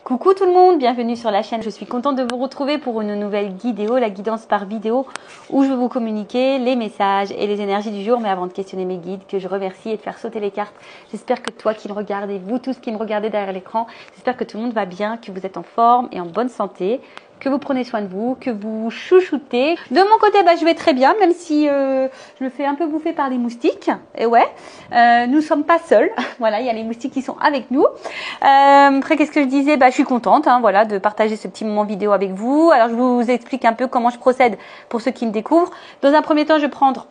Coucou tout le monde, bienvenue sur la chaîne. Je suis contente de vous retrouver pour une nouvelle vidéo, la guidance par vidéo, où je vais vous communiquer les messages et les énergies du jour. Mais avant de questionner mes guides, que je remercie et de faire sauter les cartes, j'espère que toi qui me regardez, vous tous qui me regardez derrière l'écran, j'espère que tout le monde va bien, que vous êtes en forme et en bonne santé, que vous prenez soin de vous, que vous chouchoutez. De mon côté, je vais très bien, même si je me fais un peu bouffer par les moustiques. Et ouais, nous sommes pas seuls. Voilà, il y a les moustiques qui sont avec nous. Après, qu'est-ce que je disais? Je suis contente, voilà, de partager ce petit moment vidéo avec vous. Alors, je vous explique un peu comment je procède pour ceux qui me découvrent. Dans un premier temps, je vais prendre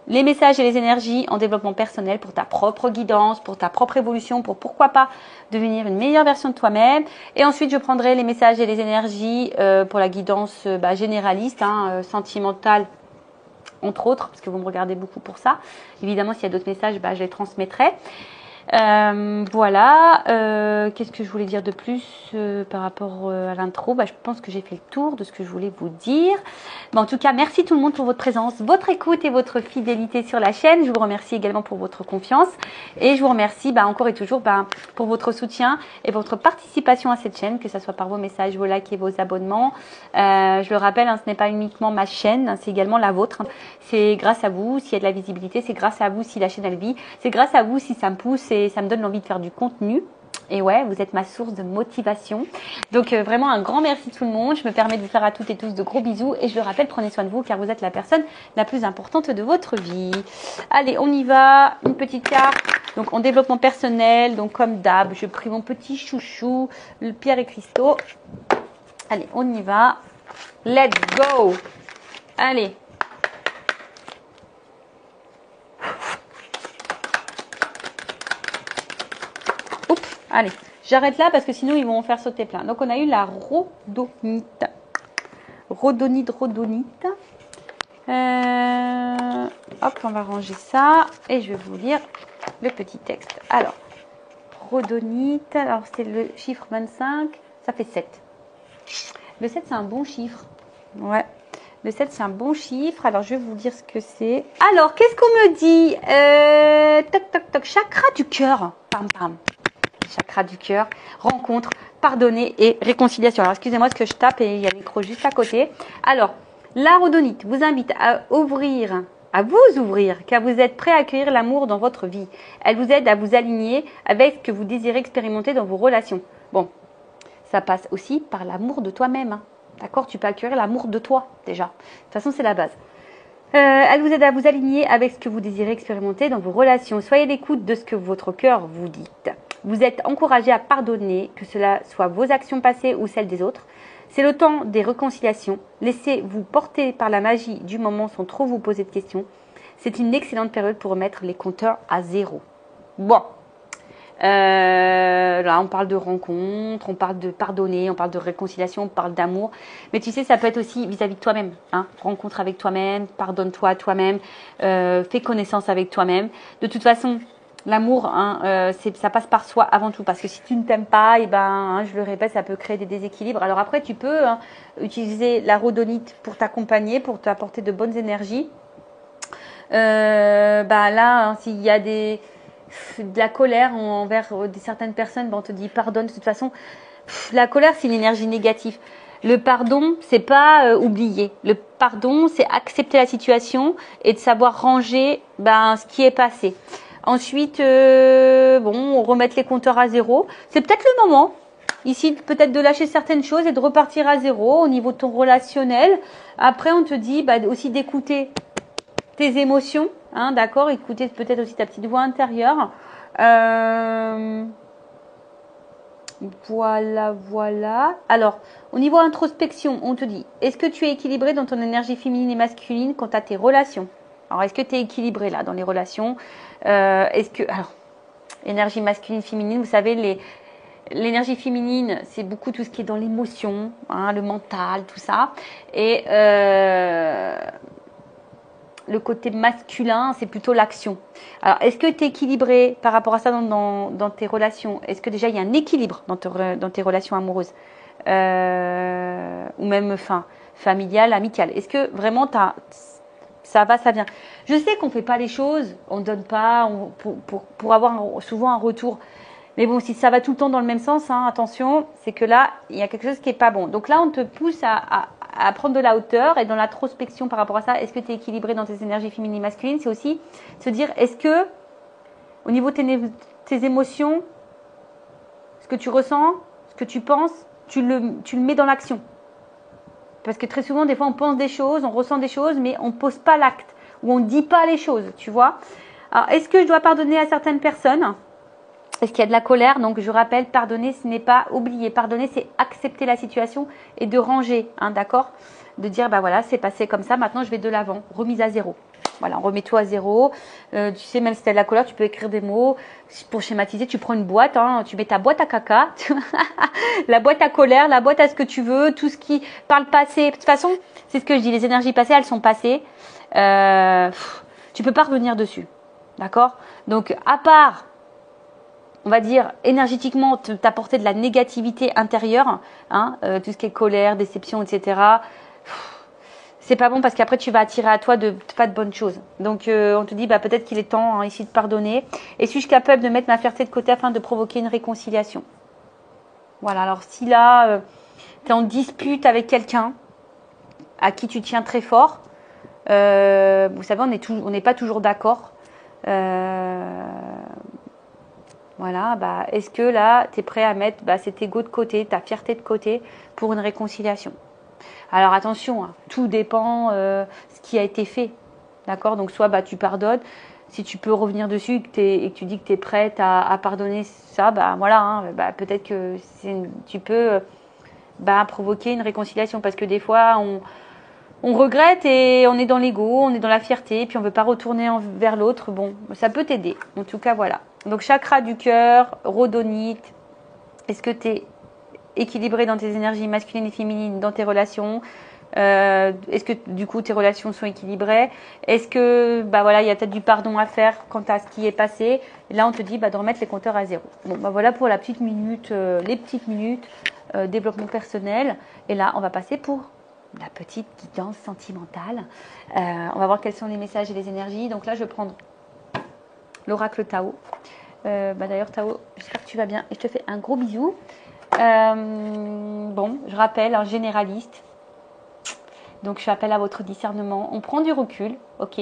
les messages et les énergies en développement personnel pour ta propre guidance, pour ta propre évolution, pour pourquoi pas devenir une meilleure version de toi-même. Et ensuite, je prendrai les messages et les énergies pour la guidance généraliste, sentimentale, entre autres, parce que vous me regardez beaucoup pour ça. Évidemment, s'il y a d'autres messages, je les transmettrai. Voilà, qu'est-ce que je voulais dire de plus par rapport à l'intro? Je pense que j'ai fait le tour de ce que je voulais vous dire. En tout cas, merci tout le monde pour votre présence, votre écoute et votre fidélité sur la chaîne. Je vous remercie également pour votre confiance et je vous remercie encore et toujours pour votre soutien et votre participation à cette chaîne, que ce soit par vos messages, vos likes et vos abonnements. Je le rappelle, ce n'est pas uniquement ma chaîne, c'est également la vôtre. C'est grâce à vous s'il y a de la visibilité, c'est grâce à vous si la chaîne elle vit, c'est grâce à vous si ça me pousse et ça me donne l'envie de faire du contenu. Et ouais, vous êtes ma source de motivation. Donc vraiment un grand merci tout le monde. Je me permets de vous faire à toutes et tous de gros bisous. Et je le rappelle, prenez soin de vous car vous êtes la personne la plus importante de votre vie. Allez, on y va. Une petite carte. Donc en développement personnel, donc comme d'hab, je prie mon petit chouchou, le Pierre et Cristaux. Allez, on y va. Let's go. Allez. Allez, j'arrête là parce que sinon ils vont en faire sauter plein. Donc on a eu la rhodonite. Rhodonite. Hop, on va ranger ça et je vais vous lire le petit texte. Alors, rhodonite, alors c'est le chiffre 25, ça fait 7. Le 7 c'est un bon chiffre. Ouais. Le 7 c'est un bon chiffre. Alors je vais vous dire ce que c'est. Alors, qu'est-ce qu'on me dit? Toc toc toc, chakra du cœur. Pam pam. Chakra du cœur, rencontre, pardonner et réconciliation. Alors, excusez-moi ce que je tape et il y a le micro juste à côté. Alors, la rhodonite vous invite à vous ouvrir, car vous êtes prêt à accueillir l'amour dans votre vie. Elle vous aide à vous aligner avec ce que vous désirez expérimenter dans vos relations. Bon, ça passe aussi par l'amour de toi-même. D'accord? Tu peux accueillir l'amour de toi, déjà. De toute façon, c'est la base. Elle vous aide à vous aligner avec ce que vous désirez expérimenter dans vos relations. Soyez à l'écoute de ce que votre cœur vous dit. Vous êtes encouragé à pardonner, que cela soit vos actions passées ou celles des autres. C'est le temps des réconciliations. Laissez-vous porter par la magie du moment sans trop vous poser de questions. C'est une excellente période pour remettre les compteurs à zéro. Bon, là on parle de rencontre, on parle de pardonner, on parle de réconciliation, on parle d'amour. Mais tu sais, ça peut être aussi vis-à-vis de toi-même. Rencontre avec toi-même, pardonne-toi à toi-même, fais connaissance avec toi-même. De toute façon, l'amour, ça passe par soi avant tout. Parce que si tu ne t'aimes pas, je le répète, ça peut créer des déséquilibres. Alors après, tu peux utiliser la rhodonite pour t'accompagner, pour t'apporter de bonnes énergies. Là, s'il y a de la colère envers certaines personnes, on te dit pardonne. De toute façon, la colère, c'est une énergie négative. Le pardon, c'est pas oublier. Le pardon, c'est accepter la situation et de savoir ranger ce qui est passé. Ensuite, remettre les compteurs à zéro. C'est peut-être le moment, ici, peut-être de lâcher certaines choses et de repartir à zéro au niveau de ton relationnel. Après, on te dit aussi d'écouter tes émotions, d'accord? Écouter peut-être aussi ta petite voix intérieure. Voilà. Alors, au niveau introspection, on te dit, est-ce que tu es équilibré dans ton énergie féminine et masculine quant à tes relations? Alors, est-ce que tu es équilibré là dans les relations? Énergie masculine, féminine, vous savez, l'énergie féminine, c'est beaucoup tout ce qui est dans l'émotion, le mental, tout ça. Et le côté masculin, c'est plutôt l'action. Alors, est-ce que tu es équilibré par rapport à ça dans tes relations? Est-ce que déjà il y a un équilibre dans tes relations amoureuses ou même familiales, amicales? Est-ce que vraiment ça va, ça vient? Je sais qu'on ne fait pas les choses, on ne donne pas pour avoir souvent un retour. Mais bon, si ça va tout le temps dans le même sens, hein, attention, c'est que là, il y a quelque chose qui n'est pas bon. Donc là, on te pousse à prendre de la hauteur et dans l'introspection par rapport à ça. Est-ce que tu es équilibré dans tes énergies féminines et masculines? C'est aussi se dire, est-ce que au niveau de tes émotions, ce que tu ressens, ce que tu penses, tu le mets dans l'action? Parce que très souvent, des fois, on pense des choses, on ressent des choses, mais on ne pose pas l'acte ou on ne dit pas les choses, tu vois. Alors, est-ce que je dois pardonner à certaines personnes? Est-ce qu'il y a de la colère? Donc, je rappelle, pardonner, ce n'est pas oublier. Pardonner, c'est accepter la situation et de ranger, hein, d'accord? De dire, bah voilà, c'est passé comme ça, maintenant je vais de l'avant. Remise à zéro. Voilà, remets-toi à zéro. Tu sais, même si tu as de la colère, tu peux écrire des mots. Pour schématiser, tu prends une boîte, hein, tu mets ta boîte à caca, la boîte à colère, la boîte à ce que tu veux, tout ce qui parle passé. De toute façon, c'est ce que je dis, les énergies passées, elles sont passées. Tu peux pas revenir dessus. D'accord? Donc, à part, on va dire, énergétiquement, t'apporter de la négativité intérieure, hein, tout ce qui est colère, déception, etc., c'est pas bon parce qu'après, tu vas attirer à toi pas de bonnes choses. Donc, on te dit, bah, peut-être qu'il est temps, hein, ici de pardonner. Et suis-je capable de mettre ma fierté de côté afin de provoquer une réconciliation? Voilà, alors si là, tu es en dispute avec quelqu'un à qui tu tiens très fort, vous savez, on n'est pas toujours d'accord. Voilà, bah, est-ce que là, tu es prêt à mettre cet ego de côté, ta fierté de côté pour une réconciliation? Alors attention, hein, tout dépend ce qui a été fait. D'accord? Donc soit tu pardonnes, si tu peux revenir dessus et que tu dis que tu es prête à pardonner ça, bah voilà, hein, peut-être que tu peux provoquer une réconciliation parce que des fois on regrette et on est dans l'ego, on est dans la fierté, et puis on ne veut pas retourner vers l'autre. Bon, ça peut t'aider. En tout cas, voilà. Donc, chakra du cœur, rhodonite. Est-ce que tu es équilibré dans tes énergies masculines et féminines, dans tes relations? Est-ce que du coup tes relations sont équilibrées? Est-ce que il y a peut-être du pardon à faire quant à ce qui est passé? Et là, on te dit de remettre les compteurs à zéro. Bon, voilà pour les petites minutes développement personnel. Et là, on va passer pour la petite guidance sentimentale. On va voir quels sont les messages et les énergies. Donc là, je vais prendre l'oracle Tao. D'ailleurs, Tao, j'espère que tu vas bien et je te fais un gros bisou. Bon, je rappelle, un généraliste. Donc, je fais appel à votre discernement. On prend du recul, ok.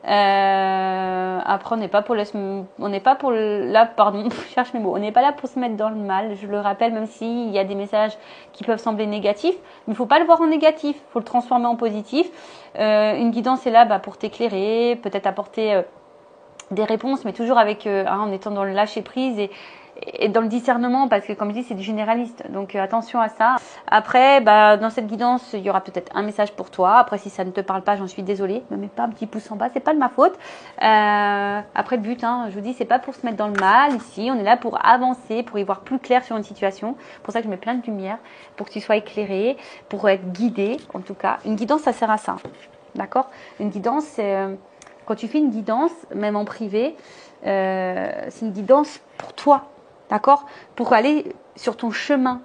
Après, on n'est pas pour pardon, je cherche mes mots. On n'est pas là pour se mettre dans le mal. Je le rappelle, même s'il y a des messages qui peuvent sembler négatifs, mais il faut pas le voir en négatif. Il faut le transformer en positif. Une guidance est là pour t'éclairer, peut-être apporter des réponses, mais toujours avec en étant dans le lâcher prise et dans le discernement, parce que comme je dis, c'est du généraliste, donc attention à ça. Après, dans cette guidance, il y aura peut-être un message pour toi. Après, si ça ne te parle pas, j'en suis désolée, ne mets pas un petit pouce en bas, c'est pas de ma faute. Après, le but, je vous dis, c'est pas pour se mettre dans le mal ici, on est là pour avancer, pour y voir plus clair sur une situation. C'est pour ça que je mets plein de lumière, pour que tu sois éclairé, pour être guidé, en tout cas. Une guidance, ça sert à ça, d'accord? Une guidance, c'est quand tu fais une guidance, même en privé, c'est une guidance pour toi. D'accord? Pour aller sur ton chemin.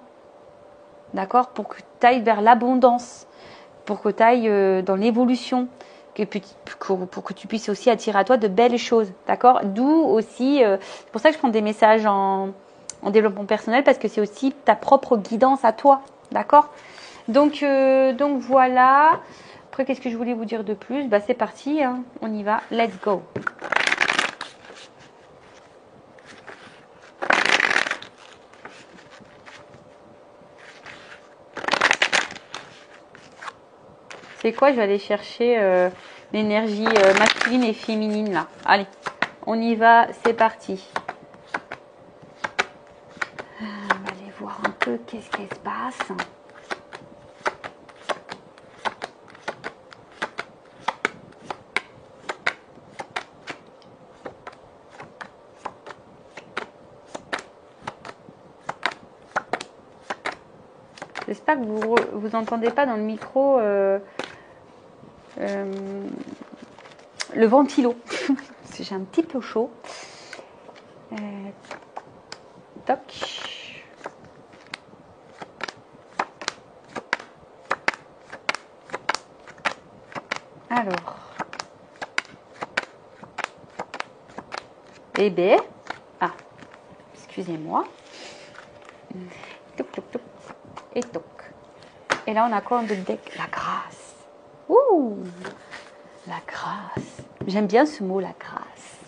D'accord? Pour que tu ailles vers l'abondance. Pour que tu ailles dans l'évolution. Pour que tu puisses aussi attirer à toi de belles choses. D'accord? D'où aussi, c'est pour ça que je prends des messages en développement personnel, parce que c'est aussi ta propre guidance à toi. D'accord? Donc voilà. Après, qu'est-ce que je voulais vous dire de plus? C'est parti, hein. On y va. Let's go. C'est quoi? Je vais aller chercher l'énergie masculine et féminine là. Allez, on y va, c'est parti. On va aller voir un peu qu'est-ce qui se passe. J'espère que vous entendez pas dans le micro le ventilo. J'ai un petit peu chaud. Toc. Alors. Eh bien. Ah. excusez-moi. Touc, touc, touc. Et touc. Et là, on a quoi de deck? La grâce. Ouh, la grâce. J'aime bien ce mot, la grâce.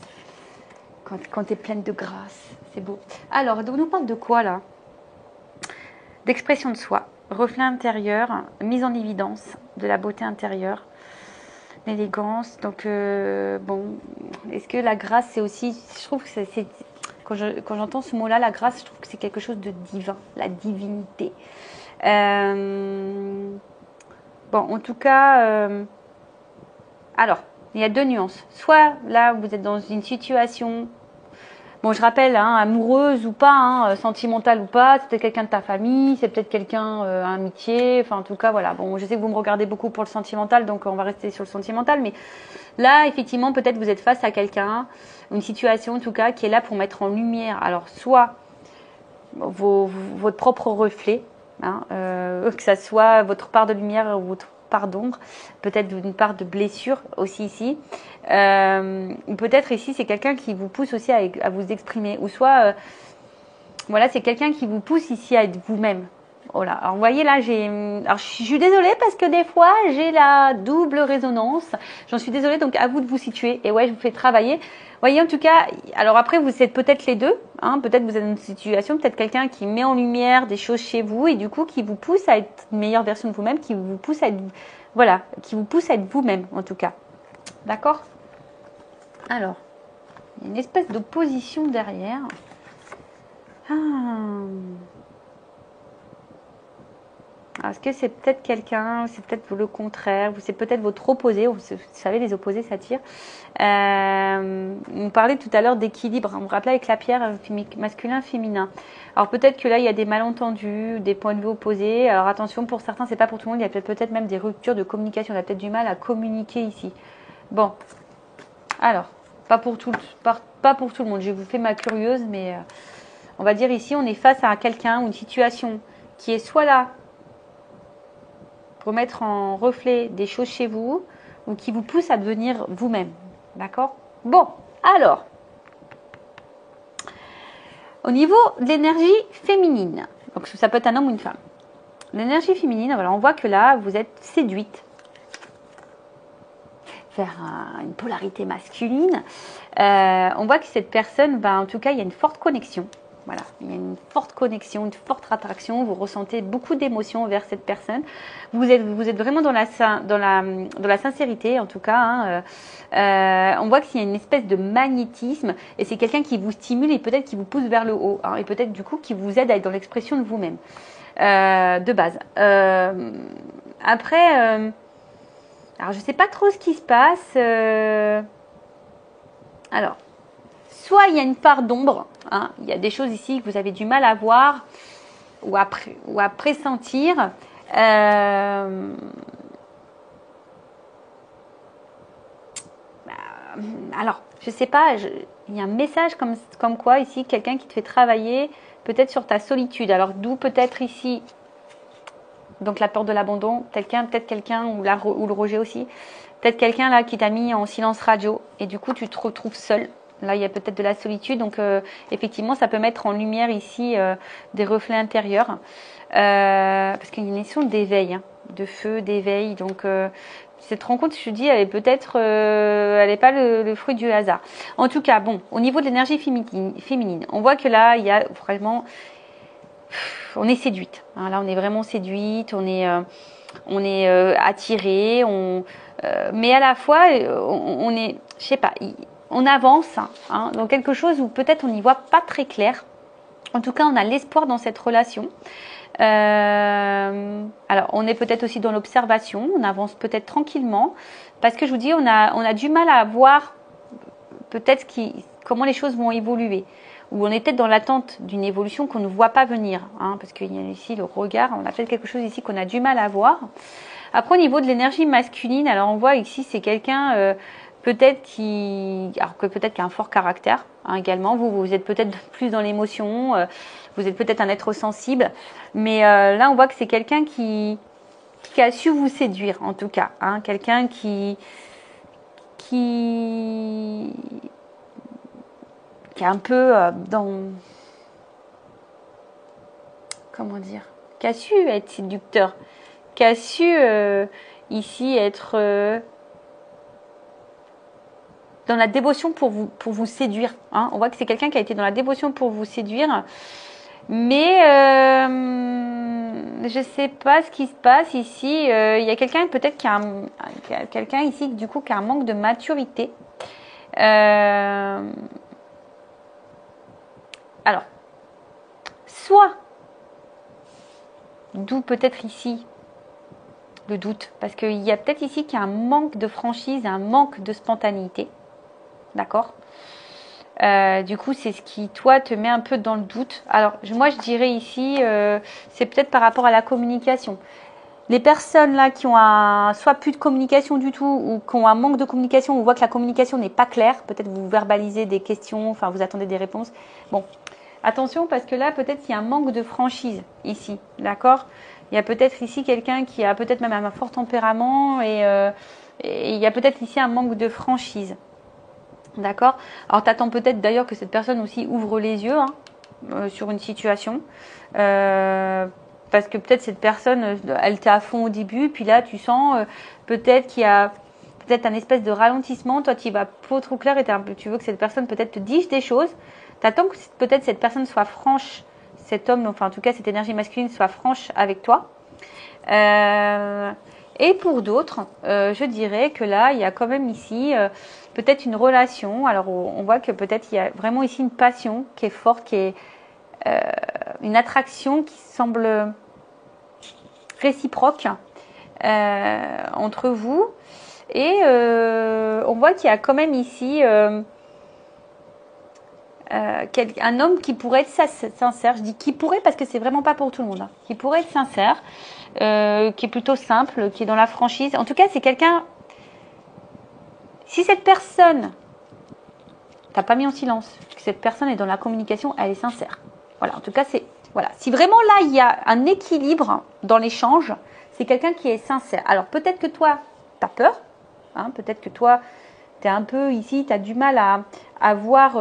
Quand tu es pleine de grâce, c'est beau. Alors, on nous parle de quoi là? D'expression de soi, reflet intérieur, mise en évidence de la beauté intérieure, l'élégance. Donc, bon, est-ce que la grâce, c'est aussi, je trouve que c'est quand j'entends ce mot-là, la grâce, je trouve que c'est quelque chose de divin, la divinité. Bon, en tout cas, alors, il y a deux nuances. Soit là, vous êtes dans une situation, bon, je rappelle, hein, amoureuse ou pas, hein, sentimentale ou pas, c'est peut-être quelqu'un de ta famille, c'est peut-être quelqu'un amitié, enfin en tout cas, voilà. Bon, je sais que vous me regardez beaucoup pour le sentimental, donc on va rester sur le sentimental, mais là, effectivement, peut-être vous êtes face à quelqu'un, une situation en tout cas, qui est là pour mettre en lumière, alors soit votre propre reflet, hein, que ça soit votre part de lumière ou votre part d'ombre, peut-être une part de blessure aussi ici. Peut-être ici, c'est quelqu'un qui vous pousse aussi à vous exprimer. Ou soit, voilà, c'est quelqu'un qui vous pousse ici à être vous-même. Voilà. Alors, vous voyez là, alors, je suis désolée parce que des fois, j'ai la double résonance. J'en suis désolée, donc à vous de vous situer. Et ouais, je vous fais travailler. Vous voyez, en tout cas, alors après, vous êtes peut-être les deux. Hein, peut-être vous êtes dans une situation, peut-être quelqu'un qui met en lumière des choses chez vous et du coup, qui vous pousse à être une meilleure version de vous-même, qui vous pousse à être, voilà, qui vous pousse à être vous-même, en tout cas. D'accord? Alors, il y a une espèce d'opposition derrière. Est-ce que c'est peut-être quelqu'un, c'est peut-être le contraire, c'est peut-être votre opposé, vous savez, les opposés s'attirent. On parlait tout à l'heure d'équilibre, on me rappelait avec la pierre masculin-féminin. Alors peut-être que là, il y a des malentendus, des points de vue opposés. Alors attention, pour certains, c'est pas pour tout le monde, il y a peut-être même des ruptures de communication, on a peut-être du mal à communiquer ici. Bon, alors, pas pour tout le monde, je vous fais ma curieuse, mais on va dire ici, on est face à quelqu'un ou une situation qui est soit là, pour mettre en reflet des choses chez vous ou qui vous pousse à devenir vous-même. D'accord? Bon, alors, au niveau de l'énergie féminine, donc ça peut être un homme ou une femme. L'énergie féminine, voilà, on voit que là, vous êtes séduite vers une polarité masculine. On voit que cette personne, en tout cas, il y a une forte connexion. Voilà, il y a une forte connexion, une forte attraction. Vous ressentez beaucoup d'émotions vers cette personne. Vous êtes vraiment dans la sincérité, en tout cas. Hein. On voit qu'il y a une espèce de magnétisme et c'est quelqu'un qui vous stimule et peut-être qui vous pousse vers le haut. Hein, et peut-être du coup qui vous aide à être dans l'expression de vous-même, de base. Après, alors je ne sais pas trop ce qui se passe. Alors, soit il y a une part d'ombre, hein, il y a des choses ici que vous avez du mal à voir ou à pressentir. Alors, je sais pas, il y a un message comme quoi ici, quelqu'un qui te fait travailler peut-être sur ta solitude. Alors, d'où peut-être ici, donc la peur de l'abandon, peut-être quelqu'un ou le rejet aussi, peut-être quelqu'un là qui t'a mis en silence radio et du coup tu te retrouves seul. Là, il y a peut-être de la solitude, donc effectivement, ça peut mettre en lumière ici des reflets intérieurs, parce qu'il y a une notion d'éveil, hein, de feu, d'éveil. Donc, cette rencontre, je te dis, elle est peut-être, elle n'est pas le fruit du hasard. En tout cas, bon, au niveau de l'énergie féminine, on voit que là, il y a vraiment, on est séduite. Hein, là, on est vraiment séduite, on est attiré, mais à la fois, on est, je sais pas. On avance hein, dans quelque chose où peut-être on n'y voit pas très clair. En tout cas, on a l'espoir dans cette relation. Alors, on est peut-être aussi dans l'observation. On avance peut-être tranquillement. Parce que je vous dis, on a du mal à voir peut-être comment les choses vont évoluer. Ou on est peut-être dans l'attente d'une évolution qu'on ne voit pas venir. Hein, parce qu'il y a ici le regard. On a peut-être quelque chose ici qu'on a du mal à voir. Après, au niveau de l'énergie masculine, alors on voit ici, c'est quelqu'un... peut-être qui a un fort caractère hein, également. Vous êtes peut-être plus dans l'émotion, vous êtes peut-être un être sensible, mais là on voit que c'est quelqu'un qui a su vous séduire en tout cas, hein, quelqu'un qui est un peu comment dire, qui a su être séducteur, qui a su ici être dans la dévotion pour vous séduire. Hein. On voit que c'est quelqu'un qui a été dans la dévotion pour vous séduire. Mais je ne sais pas ce qui se passe ici. Il y a quelqu'un peut-être qui a quelqu'un ici du coup qui a un manque de maturité. Alors, soit, d'où peut-être ici le doute, parce qu'il y a peut-être ici qu'il y a un manque de franchise, un manque de spontanéité. D'accord ? Du coup, c'est ce qui, toi, te met un peu dans le doute. Alors, moi, je dirais ici, c'est peut-être par rapport à la communication. Les personnes là qui ont soit plus de communication du tout ou qui ont un manque de communication, on voit que la communication n'est pas claire. Peut-être vous verbalisez des questions, enfin, vous attendez des réponses. Bon, attention parce que là, peut-être qu'il y a un manque de franchise ici. D'accord ? Il y a peut-être ici quelqu'un qui a peut-être même un fort tempérament et il y a peut-être ici un manque de franchise. D'accord. Alors, tu attends peut-être d'ailleurs que cette personne aussi ouvre les yeux sur une situation. Parce que peut-être cette personne, elle était à fond au début. Puis là, tu sens peut-être qu'il y a peut-être un espèce de ralentissement. Toi, tu y vas pas trop clair et tu veux que cette personne peut-être te dise des choses. Tu attends que peut-être cette personne soit franche, cet homme, enfin en tout cas cette énergie masculine soit franche avec toi. Et pour d'autres, je dirais que là, il y a quand même ici peut-être une relation. Alors, on voit que peut-être il y a vraiment ici une passion qui est forte, qui est une attraction qui semble réciproque entre vous. Et on voit qu'il y a quand même ici un homme qui pourrait être sincère. Je dis qui pourrait parce que c'est vraiment pas pour tout le monde. Hein. Qui pourrait être sincère, qui est plutôt simple, qui est dans la franchise. En tout cas, c'est quelqu'un. Si cette personne, t'as pas mis en silence, que cette personne est dans la communication, elle est sincère. Voilà. En tout cas, c'est voilà. Si vraiment là il y a un équilibre dans l'échange, c'est quelqu'un qui est sincère. Alors peut-être que toi, t'as peur. Hein, peut-être que toi, tu es un peu ici, tu as du mal à voir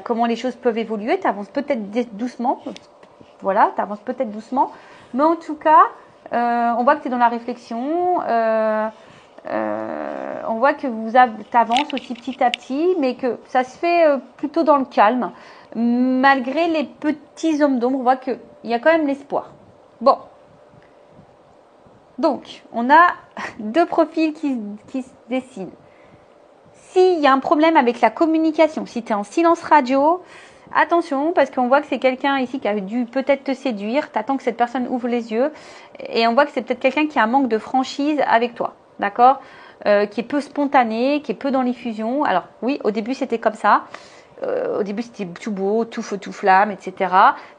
comment les choses peuvent évoluer. Tu avances peut-être doucement. Voilà, tu avances peut-être doucement. Mais en tout cas, on voit que tu es dans la réflexion. On voit que tu avances aussi petit à petit, mais que ça se fait plutôt dans le calme. Malgré les petits hommes d'ombre, on voit qu'il y a quand même l'espoir. Bon. Donc, on a deux profils qui se dessinent. S'il y a un problème avec la communication, si tu es en silence radio, attention, parce qu'on voit que c'est quelqu'un ici qui a dû peut-être te séduire, tu attends que cette personne ouvre les yeux, et on voit que c'est peut-être quelqu'un qui a un manque de franchise avec toi, d'accord, qui est peu spontané, qui est peu dans l'effusion. Alors oui, au début c'était comme ça. Au début, c'était tout beau, tout feu, tout flamme, etc.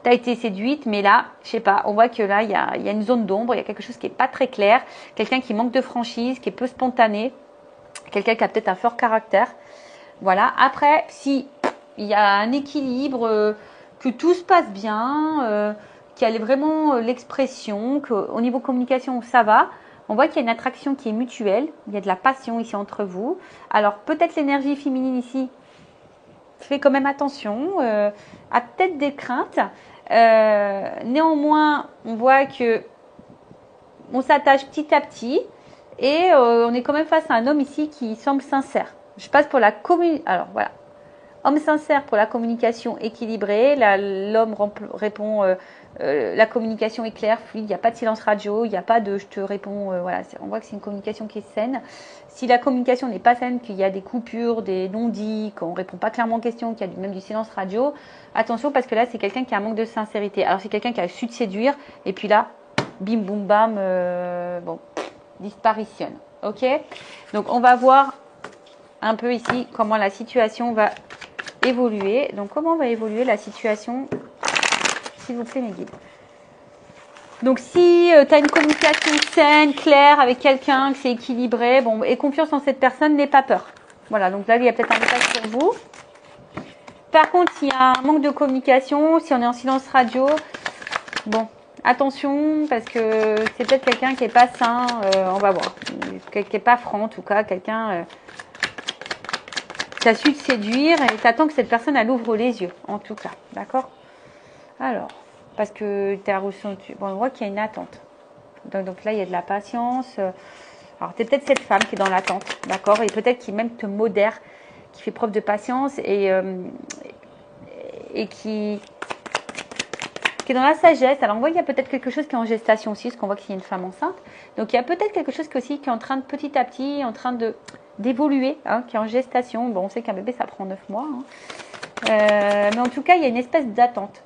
Tu as été séduite, mais là, je sais pas, on voit que là, il y a une zone d'ombre, il y a quelque chose qui est pas très clair, quelqu'un qui manque de franchise, qui est peu spontané, quelqu'un qui a peut-être un fort caractère. Voilà. Après, si il y a un équilibre, que tout se passe bien, qu'il y a vraiment l'expression, qu'au niveau communication, ça va, on voit qu'il y a une attraction qui est mutuelle, il y a de la passion ici entre vous. Alors, peut-être l'énergie féminine ici, fais quand même attention, à peut-être des craintes. Néanmoins, on voit que on s'attache petit à petit et on est quand même face à un homme ici qui semble sincère. Je passe pour la communication. Alors voilà, homme sincère pour la communication équilibrée. L'homme répond, la communication est claire, fluide, il n'y a pas de silence radio, il n'y a pas de je te réponds. Voilà, on voit que c'est une communication qui est saine. Si la communication n'est pas saine, qu'il y a des coupures, des non-dits, qu'on ne répond pas clairement aux questions, qu'il y a même du silence radio, attention parce que là, c'est quelqu'un qui a un manque de sincérité. Alors, c'est quelqu'un qui a su te séduire et puis là, bim, boum, bam, bon, disparitionne. Ok ? Donc, on va voir un peu ici comment la situation va évoluer. Donc, comment va évoluer la situation, s'il vous plaît, mes guides ? Donc, si tu as une communication saine, claire avec quelqu'un, que c'est équilibré, bon, et confiance en cette personne, n'aie pas peur. Voilà, donc là, il y a peut-être un message pour vous. Par contre, s'il y a un manque de communication, si on est en silence radio, bon, attention, parce que c'est peut-être quelqu'un qui n'est pas sain, on va voir. Qui n'est pas franc, en tout cas, quelqu'un Tu as su te séduire et tu attends que cette personne, elle ouvre les yeux, en tout cas. D'accord? Alors, parce que tu as ressenti... Bon, on voit qu'il y a une attente. Donc là, il y a de la patience. Alors, tu es peut-être cette femme qui est dans l'attente, d'accord? Et peut-être qui même te modère, qui fait preuve de patience et qui est dans la sagesse. Alors, on voit qu'il y a peut-être quelque chose qui est en gestation aussi, parce qu'on voit qu'il y a une femme enceinte. Donc, il y a peut-être quelque chose aussi qui est en train de, petit à petit, en train d'évoluer, hein, qui est en gestation. Bon, on sait qu'un bébé, ça prend 9 mois. Hein. Mais en tout cas, il y a une espèce d'attente.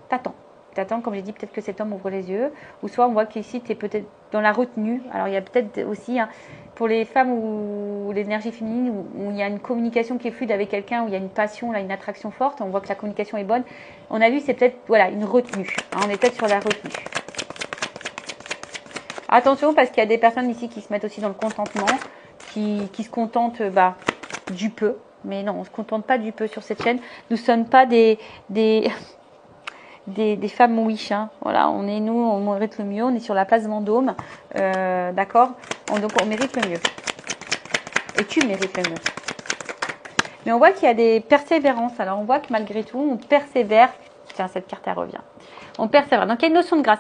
T'attends, comme j'ai dit, peut-être que cet homme ouvre les yeux. Ou soit, on voit qu'ici, tu es peut-être dans la retenue. Alors, il y a peut-être aussi, hein, pour les femmes où l'énergie féminine, où il y a une communication qui est fluide avec quelqu'un, où il y a une passion, là, une attraction forte, on voit que la communication est bonne. On a vu, c'est peut-être, voilà, une retenue. Hein, on est peut-être sur la retenue. Attention, parce qu'il y a des personnes ici qui se mettent aussi dans le contentement, qui se contentent du peu. Mais non, on ne se contente pas du peu sur cette chaîne. Nous ne sommes pas des femmes wish, hein. Voilà, on mérite le mieux, on est sur la place Vendôme, d'accord, donc on mérite le mieux, et tu mérites le mieux. Mais on voit qu'il y a des persévérances, alors on voit que malgré tout, on persévère, tiens, cette carte elle revient, on persévère, donc il y a une notion de grâce.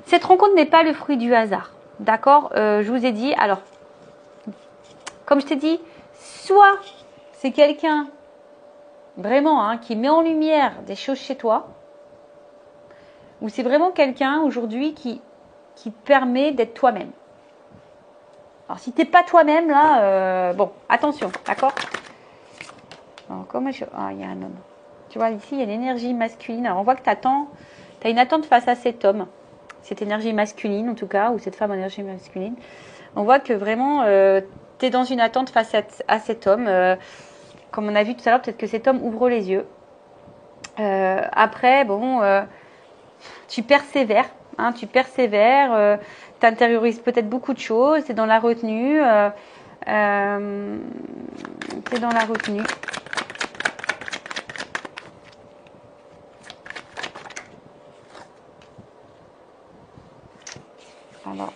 Cette rencontre n'est pas le fruit du hasard, d'accord, je vous ai dit, alors, comme je t'ai dit, soit c'est quelqu'un, vraiment, hein, qui met en lumière des choses chez toi, ou c'est vraiment quelqu'un aujourd'hui qui te permet d'être toi-même. Alors, si tu n'es pas toi-même, là, bon, attention, d'accord? Il y a un homme. Tu vois, ici, il y a l'énergie masculine. Alors, on voit que tu as une attente face à cet homme, cette énergie masculine, en tout cas, ou cette femme en énergie masculine. On voit que vraiment, tu es dans une attente face à cet homme. Comme on a vu tout à l'heure, peut-être que cet homme ouvre les yeux. Après, bon... tu persévères, hein, tu intériorises peut-être beaucoup de choses, tu es dans la retenue, Alors.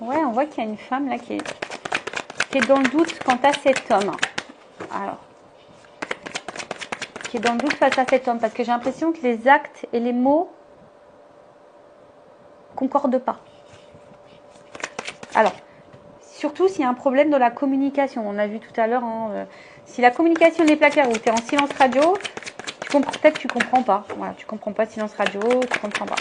Ouais, on voit qu'il y a une femme là qui est dans le doute quant à cet homme. Alors, qui est dans le doute face à cet homme, parce que j'ai l'impression que les actes et les mots concordent pas. Alors, surtout s'il y a un problème dans la communication. On a vu tout à l'heure, hein, si la communication n'est pas claire ou tu es en silence radio, peut-être que tu comprends pas. Voilà, tu comprends pas silence radio, tu comprends pas.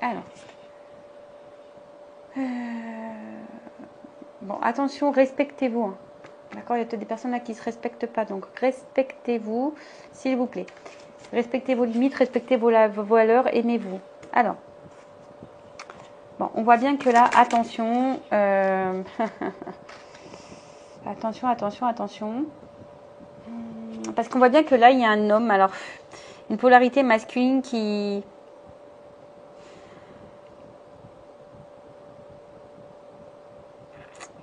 Alors, bon, attention, respectez-vous. Hein. D'accord, il y a peut-être des personnes là qui ne se respectent pas, donc respectez-vous, s'il vous plaît. Respectez vos limites, respectez vos valeurs, aimez-vous. Alors, bon, on voit bien que là, attention, attention. Parce qu'on voit bien que là, il y a un homme, alors, une polarité masculine qui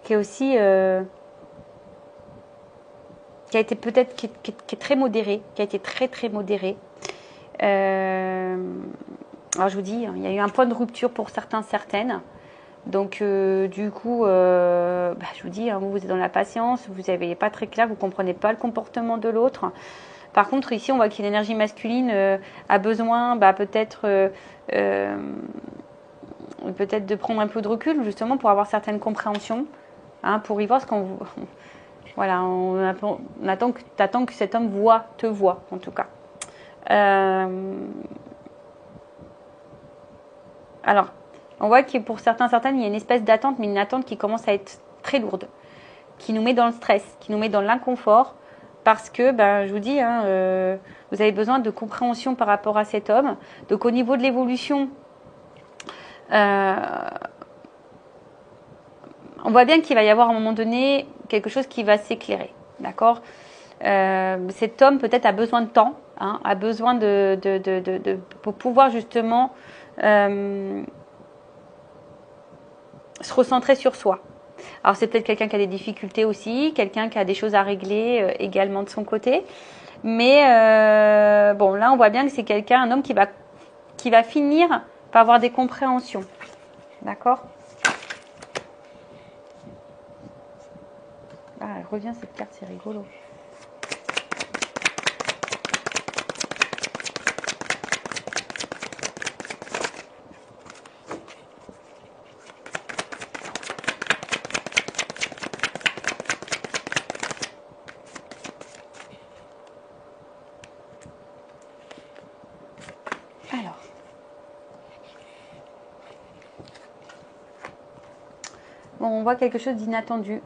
est aussi... qui a été peut-être qui est très modéré, qui a été très modéré. Alors je vous dis, il y a eu un point de rupture pour certaines. Donc du coup, je vous dis, hein, vous êtes dans la patience, vous n'avez pas très clair, vous ne comprenez pas le comportement de l'autre. Par contre, ici, on voit que l'énergie masculine a besoin peut-être de prendre un peu de recul, justement, pour avoir certaines compréhensions, hein, pour y voir ce qu'on vous... Voilà, on attend que cet homme te voit, en tout cas. Alors, on voit que pour certaines, il y a une espèce d'attente, mais une attente qui commence à être très lourde, qui nous met dans le stress, qui nous met dans l'inconfort, parce que, je vous dis, hein, vous avez besoin de compréhension par rapport à cet homme. Donc, au niveau de l'évolution, on voit bien qu'il va y avoir à un moment donné quelque chose qui va s'éclairer, d'accord? Cet homme peut-être a besoin de temps, hein, a besoin pour pouvoir justement se recentrer sur soi. Alors c'est peut-être quelqu'un qui a des difficultés aussi, quelqu'un qui a des choses à régler également de son côté. Mais bon, là on voit bien que c'est quelqu'un, un homme qui va finir par avoir des compréhensions. D'accord? Ah, elle revient cette carte, c'est rigolo. Alors. Bon, on voit quelque chose d'inattendu.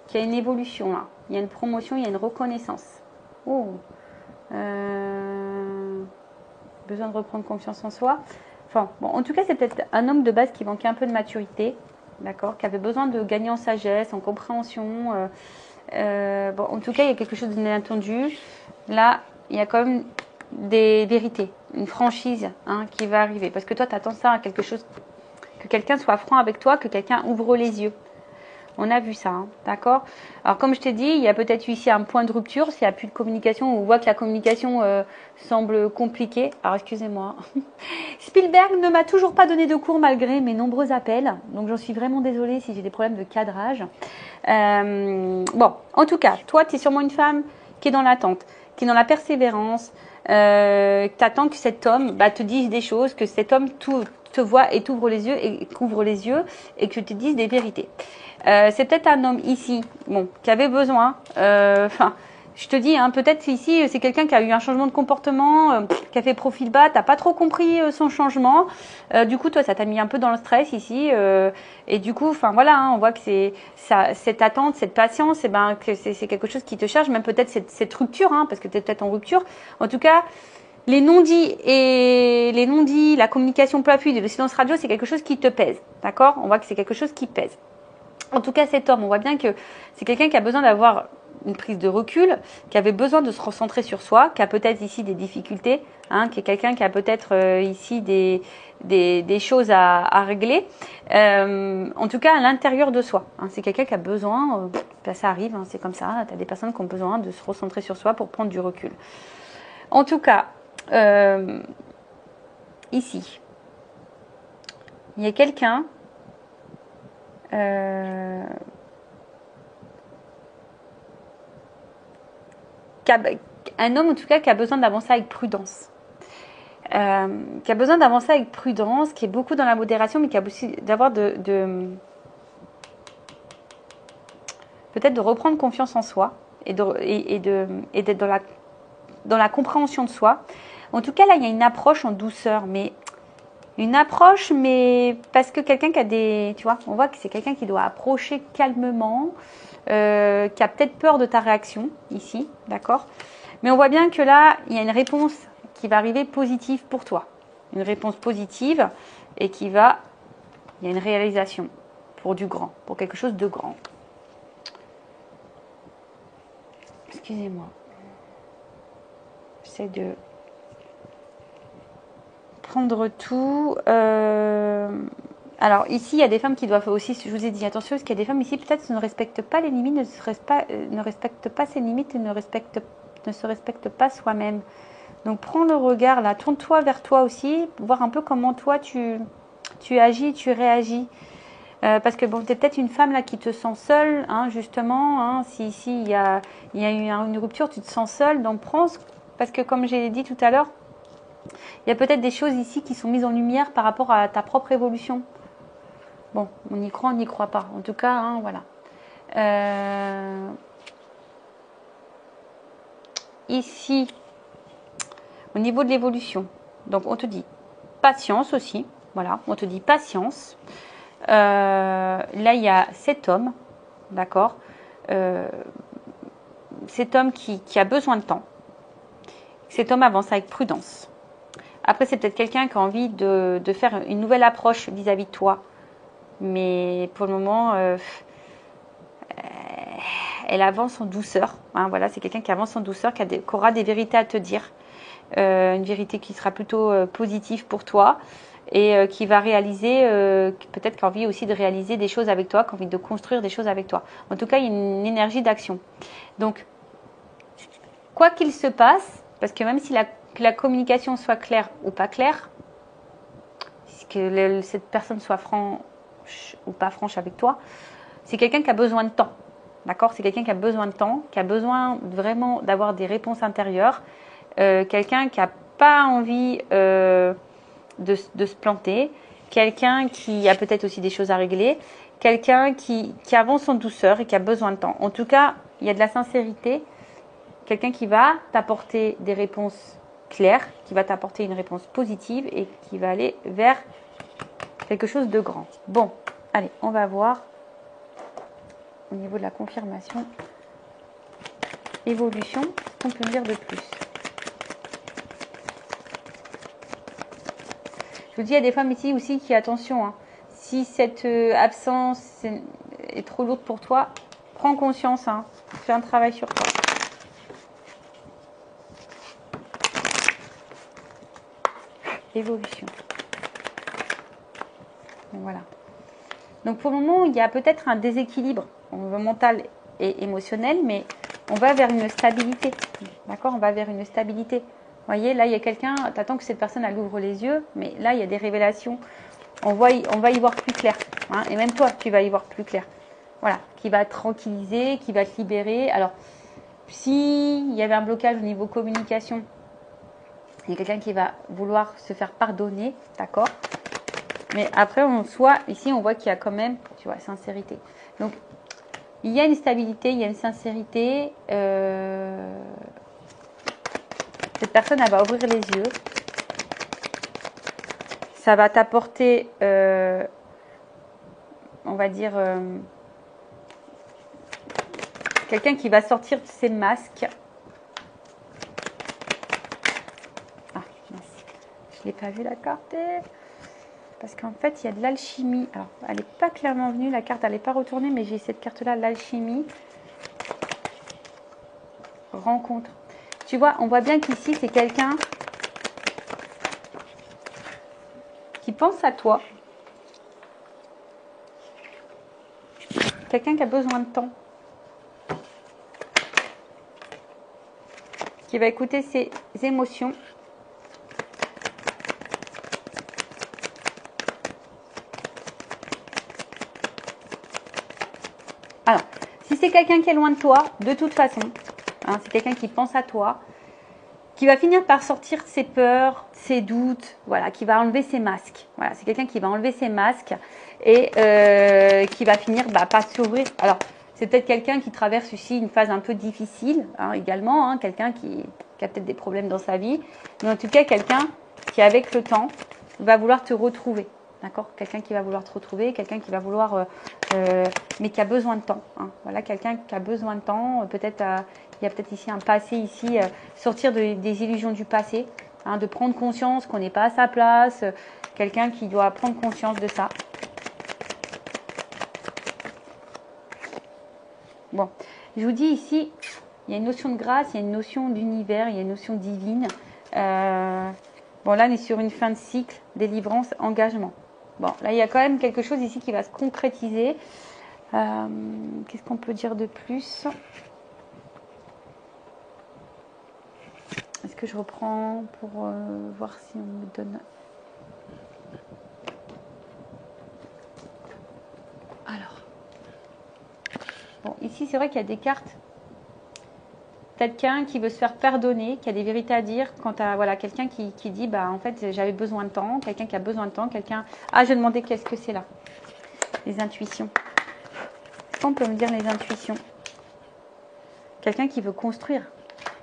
Qu'il y a une évolution là. Il y a une promotion, il y a une reconnaissance. Oh. Besoin de reprendre confiance en soi. Enfin, bon, en tout cas, c'est peut-être un homme de base qui manquait un peu de maturité. D'accord? Qui avait besoin de gagner en sagesse, en compréhension. Bon, en tout cas, il y a quelque chose d'inattendu. Là, il y a quand même des vérités, une franchise qui va arriver. Parce que toi, tu attends ça à quelque chose, que quelqu'un soit franc avec toi, que quelqu'un ouvre les yeux. On a vu ça, d'accord? Alors, comme je t'ai dit, il y a peut-être eu ici un point de rupture, s'il n'y a plus de communication, on voit que la communication semble compliquée. Alors, excusez-moi. Spielberg ne m'a toujours pas donné de cours malgré mes nombreux appels. Donc, j'en suis vraiment désolée si j'ai des problèmes de cadrage. Bon, en tout cas, toi, tu es sûrement une femme qui est dans l'attente, qui est dans la persévérance, tu attends que cet homme te dise des choses, que cet homme te voit et t'ouvre les yeux et couvre les yeux et que tu te dises des vérités. C'est peut-être un homme ici, bon, qui avait besoin, je te dis, peut-être ici, c'est quelqu'un qui a eu un changement de comportement, qui a fait profil bas, t'as pas trop compris son changement. Du coup, toi, ça t'a mis un peu dans le stress ici. Et du coup, voilà, on voit que c'est cette attente, cette patience, que c'est quelque chose qui te charge, même peut-être cette rupture, parce que tu es peut-être en rupture. En tout cas, les non-dits, la communication peu fluide, le silence radio, c'est quelque chose qui te pèse. D'accord? On voit que c'est quelque chose qui pèse. En tout cas, cet homme, on voit bien que c'est quelqu'un qui a besoin d'avoir une prise de recul, qui avait besoin de se recentrer sur soi, qui a peut-être ici des difficultés, qui est quelqu'un qui a peut-être ici des choses à régler. En tout cas, à l'intérieur de soi. C'est quelqu'un qui a besoin, ça arrive, c'est comme ça, tu as des personnes qui ont besoin de se recentrer sur soi pour prendre du recul. En tout cas, ici, il y a quelqu'un un homme en tout cas qui a besoin d'avancer avec prudence, qui a besoin d'avancer avec prudence, qui est beaucoup dans la modération, mais qui a aussi d'avoir peut-être de reprendre confiance en soi et d'être dans la compréhension de soi. En tout cas, là, il y a une approche en douceur, mais parce que quelqu'un qui a tu vois, on voit que c'est quelqu'un qui doit approcher calmement, qui a peut-être peur de ta réaction ici, d'accord? Mais on voit bien que là, il y a une réponse qui va arriver positive pour toi. Une réponse positive et il y a une réalisation pour du grand, pour quelque chose de grand. Excusez-moi. J'essaie de prendre tout. Alors ici, il y a des femmes qui doivent aussi, je vous ai dit, attention, parce qu'il y a des femmes ici, peut-être ne respectent pas les limites, ne respectent pas ses limites et ne se respectent pas soi-même. Donc prends le regard là, tourne-toi vers toi aussi, voir un peu comment toi tu agis, tu réagis. Parce que bon, tu es peut-être une femme là qui te sent seule, justement. Si ici il y a eu une rupture, tu te sens seule, donc prends, parce que comme j'ai dit tout à l'heure, il y a peut-être des choses ici qui sont mises en lumière par rapport à ta propre évolution. Bon, on y croit, on n'y croit pas. En tout cas, voilà. Ici, au niveau de l'évolution, donc on te dit patience aussi. Voilà, on te dit patience. Là, il y a cet homme, d'accord, cet homme qui a besoin de temps. Cet homme avance avec prudence. Après, c'est peut-être quelqu'un qui a envie de faire une nouvelle approche vis-à-vis de toi. Mais pour le moment, elle avance en douceur. Voilà, c'est quelqu'un qui avance en douceur, qui aura des vérités à te dire. Une vérité qui sera plutôt positive pour toi. et qui va réaliser, peut-être qui a envie aussi de réaliser des choses avec toi, qui a envie de construire des choses avec toi. En tout cas, il y a une énergie d'action. Donc, quoi qu'il se passe, parce que même si que la communication soit claire ou pas claire, que cette personne soit franche ou pas franche avec toi, c'est quelqu'un qui a besoin de temps. D'accord? C'est quelqu'un qui a besoin de temps, qui a besoin vraiment d'avoir des réponses intérieures, quelqu'un qui n'a pas envie de se planter, quelqu'un qui a peut-être aussi des choses à régler, quelqu'un qui avance en douceur et qui a besoin de temps. En tout cas, il y a de la sincérité, quelqu'un qui va t'apporter des réponses claires, qui va t'apporter une réponse positive et qui va aller vers quelque chose de grand. Bon, allez, on va voir au niveau de la confirmation, évolution, ce qu'on peut dire de plus. Je vous dis, il y a des femmes ici aussi qui, attention, hein, si cette absence est trop lourde pour toi, prends conscience, hein, fais un travail sur toi. Évolution. Donc, voilà. Donc pour le moment, il y a peut-être un déséquilibre mental et émotionnel, mais on va vers une stabilité. D'accord? On va vers une stabilité. Vous voyez, là, il y a quelqu'un, tu attends que cette personne, elle ouvre les yeux, mais là, il y a des révélations. On va y voir plus clair. Hein, et même toi, tu vas y voir plus clair. Voilà, qui va te tranquilliser, qui va te libérer. Alors, s'il y avait un blocage au niveau communication, il y a quelqu'un qui va vouloir se faire pardonner, d'accord? Mais après, ici, on voit qu'il y a quand même, tu vois, sincérité. Donc, il y a une stabilité, il y a une sincérité. Cette personne, elle va ouvrir les yeux. Ça va t'apporter, on va dire, quelqu'un qui va sortir de ses masques. Ah, mince. Je ne l'ai pas vu la carte. Parce qu'en fait, il y a de l'alchimie. Alors, elle n'est pas clairement venue, la carte, elle n'est pas retournée, mais j'ai cette carte-là, l'alchimie. Rencontre. Tu vois, on voit bien qu'ici, c'est quelqu'un qui pense à toi. Quelqu'un qui a besoin de temps. Qui va écouter ses émotions. Alors, si c'est quelqu'un qui est loin de toi, de toute façon, hein, c'est quelqu'un qui pense à toi, qui va finir par sortir ses peurs, ses doutes, voilà, qui va enlever ses masques. Voilà, c'est quelqu'un qui va enlever ses masques et qui va finir par s'ouvrir. Alors, c'est peut-être quelqu'un qui traverse aussi une phase un peu difficile, hein, également, hein, quelqu'un qui a peut-être des problèmes dans sa vie, mais en tout cas, quelqu'un qui, avec le temps, va vouloir te retrouver. D'accord? Quelqu'un qui va vouloir te retrouver, quelqu'un qui va vouloir, mais qui a besoin de temps. Hein. Voilà, quelqu'un qui a besoin de temps. Peut-être, il y a peut-être ici un passé, ici, sortir des illusions du passé, hein, de prendre conscience qu'on n'est pas à sa place. Quelqu'un qui doit prendre conscience de ça. Bon, je vous dis ici, il y a une notion de grâce, il y a une notion d'univers, il y a une notion divine. Bon, là, on est sur une fin de cycle, délivrance, engagement. Bon, là, il y a quand même quelque chose ici qui va se concrétiser. Qu'est-ce qu'on peut dire de plus? Est-ce que je reprends pour voir si on me donne... Alors. Bon, ici, c'est vrai qu'il y a des cartes. Quelqu'un qui veut se faire pardonner, qui a des vérités à dire, quand à voilà, quelqu'un qui dit bah en fait j'avais besoin de temps, quelqu'un qui a besoin de temps, quelqu'un. Ah, je demandais qu'est-ce que c'est là. Les intuitions. Est-ce qu'on peut me dire les intuitions? Quelqu'un qui veut construire,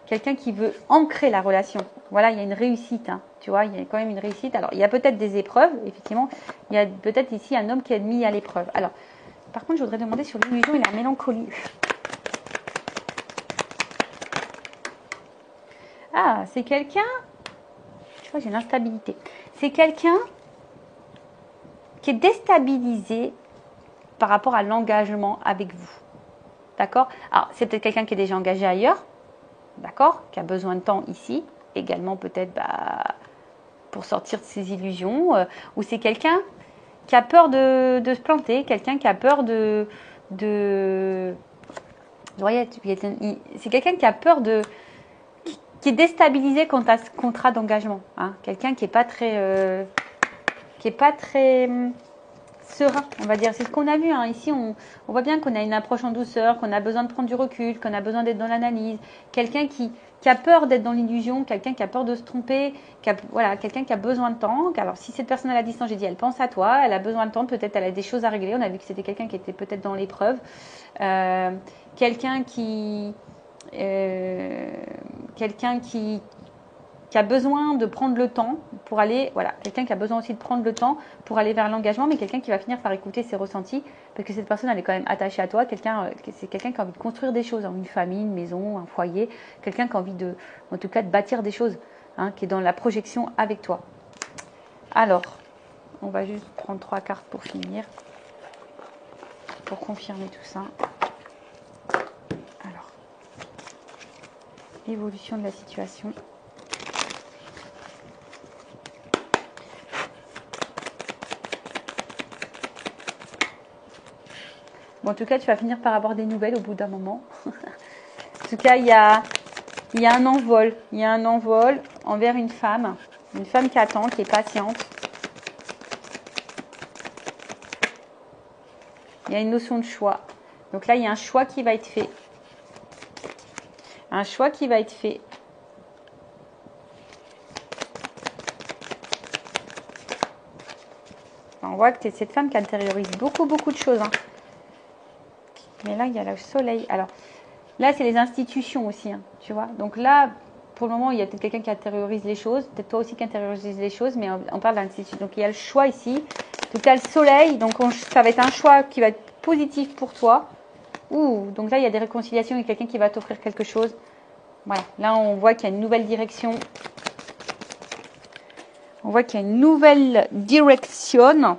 quelqu'un qui veut ancrer la relation. Voilà, il y a une réussite, hein, tu vois, il y a quand même une réussite. Alors, il y a peut-être des épreuves, effectivement. Il y a peut-être ici un homme qui est mis à l'épreuve. Alors, par contre, je voudrais demander sur l'illusion et la mélancolie. Ah, c'est quelqu'un, tu vois, j'ai l'instabilité. C'est quelqu'un qui est déstabilisé par rapport à l'engagement avec vous. D'accord? Alors, c'est peut-être quelqu'un qui est déjà engagé ailleurs, d'accord? Qui a besoin de temps ici. Également, peut-être pour sortir de ses illusions, ou c'est quelqu'un qui a peur de se planter, quelqu'un qui a peur c'est quelqu'un qui a peur qui est déstabilisé quant à ce contrat d'engagement. Hein. Quelqu'un qui n'est pas très, serein, on va dire. C'est ce qu'on a vu. Hein. Ici, on voit bien qu'on a une approche en douceur, qu'on a besoin de prendre du recul, qu'on a besoin d'être dans l'analyse. Quelqu'un qui a peur d'être dans l'illusion, quelqu'un qui a peur de se tromper, quelqu'un qui a besoin de temps. Alors, si cette personne à la distance, j'ai dit, elle pense à toi, elle a besoin de temps, peut-être elle a des choses à régler. On a vu que c'était quelqu'un qui était peut-être dans l'épreuve. Quelqu'un qui a besoin de prendre le temps pour aller, quelqu'un qui a besoin aussi de prendre le temps pour aller vers l'engagement, mais quelqu'un qui va finir par écouter ses ressentis, parce que cette personne, elle est quand même attachée à toi, c'est quelqu'un qui a envie de construire des choses, une famille, une maison, un foyer, quelqu'un qui a envie en tout cas, de bâtir des choses, hein, qui est dans la projection avec toi. Alors, on va juste prendre 3 cartes pour finir, pour confirmer tout ça. Alors, évolution de la situation. Bon, en tout cas, tu vas finir par avoir des nouvelles au bout d'un moment. En tout cas, il y a un envol. Il y a un envol envers une femme qui attend, qui est patiente. Il y a une notion de choix. Donc là, il y a un choix qui va être fait. Un choix qui va être fait. On voit que tu es cette femme qui intériorise beaucoup de choses. Hein. Mais là, il y a le soleil. Alors, là, c'est les institutions aussi, hein, tu vois. Donc là, pour le moment, il y a peut-être quelqu'un qui intériorise les choses. Peut-être toi aussi qui intériorise les choses, mais on parle d'institution. Donc, il y a le choix ici. Donc, il y a le soleil. Donc, ça va être un choix qui va être positif pour toi. Donc là, il y a des réconciliations. Il y a quelqu'un qui va t'offrir quelque chose. Voilà. Là, on voit qu'il y a une nouvelle direction. On voit qu'il y a une nouvelle direction.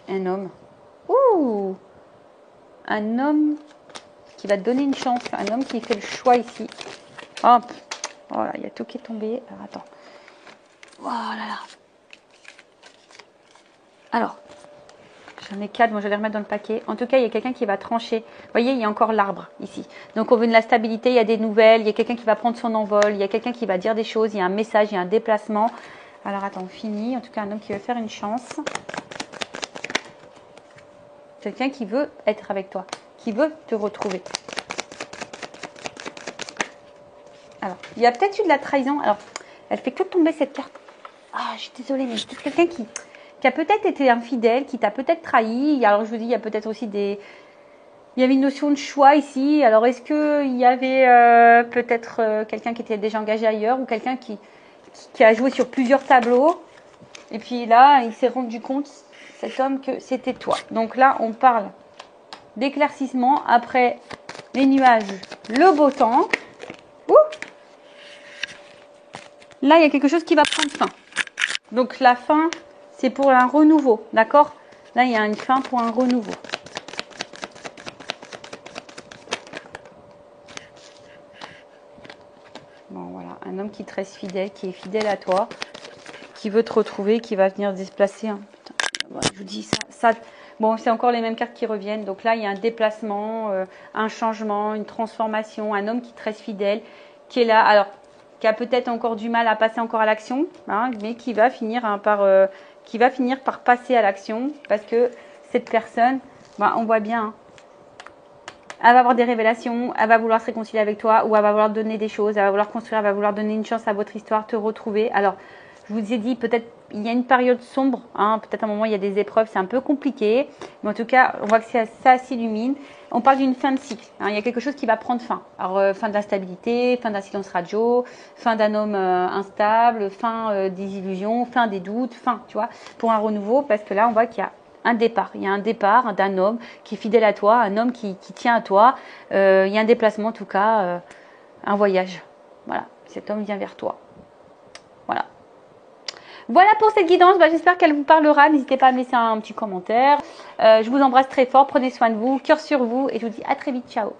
Un homme. Un homme qui va te donner une chance. Un homme qui fait le choix ici. Hop. Voilà, il y a tout qui est tombé. Alors, attends. Voilà. Alors, j'en ai 4. Moi, je vais les remettre dans le paquet. En tout cas, il y a quelqu'un qui va trancher. Vous voyez, il y a encore l'arbre ici. Donc, on veut de la stabilité. Il y a des nouvelles. Il y a quelqu'un qui va prendre son envol. Il y a quelqu'un qui va dire des choses. Il y a un message. Il y a un déplacement. Alors, attends, on finit. En tout cas, un homme qui veut faire une chance. Quelqu'un qui veut être avec toi, qui veut te retrouver. Alors, il y a peut-être eu de la trahison. Alors, elle fait que tomber cette carte. Ah, je suis désolée, mais c'est quelqu'un qui a peut-être été infidèle, qui t'a peut-être trahi. Alors, je vous dis, il y a peut-être aussi il y avait une notion de choix ici. Alors, est-ce qu'il y avait peut-être quelqu'un qui était déjà engagé ailleurs ou quelqu'un qui a joué sur plusieurs tableaux. Et puis là, il s'est rendu compte, cet homme, que c'était toi. Donc là, on parle d'éclaircissement après les nuages, le beau temps. Là, il y a quelque chose qui va prendre fin. Donc la fin, c'est pour un renouveau, d'accord? Là, il y a une fin pour un renouveau. Bon, voilà, un homme qui te reste fidèle, qui est fidèle à toi, qui veut te retrouver, qui va venir se déplacer. Hein. Putain, voilà, je vous dis ça. Bon, c'est encore les mêmes cartes qui reviennent. Donc là, il y a un déplacement, un changement, une transformation, un homme qui te reste fidèle, qui est là. Alors, qui a peut-être encore du mal à passer encore à l'action, hein, mais qui va finir par passer à l'action, parce que cette personne, on voit bien, hein, elle va avoir des révélations, elle va vouloir se réconcilier avec toi, ou elle va vouloir te donner des choses, elle va vouloir construire, elle va vouloir donner une chance à votre histoire, te retrouver. Alors, je vous ai dit, peut-être il y a une période sombre, hein, peut-être à un moment il y a des épreuves, c'est un peu compliqué, mais en tout cas, on voit que ça s'illumine. On parle d'une fin de cycle, hein, il y a quelque chose qui va prendre fin. Alors, fin de l'instabilité, fin d'un silence radio, fin d'un homme instable, fin des illusions, fin des doutes, fin, tu vois, pour un renouveau, parce que là, on voit qu'il y a un départ. Il y a un départ d'un homme qui est fidèle à toi, un homme qui tient à toi. Il y a un déplacement, en tout cas, un voyage. Voilà, cet homme vient vers toi. Voilà. Voilà pour cette guidance, j'espère qu'elle vous parlera. N'hésitez pas à me laisser un petit commentaire. Je vous embrasse très fort, prenez soin de vous, cœur sur vous et je vous dis à très vite, ciao.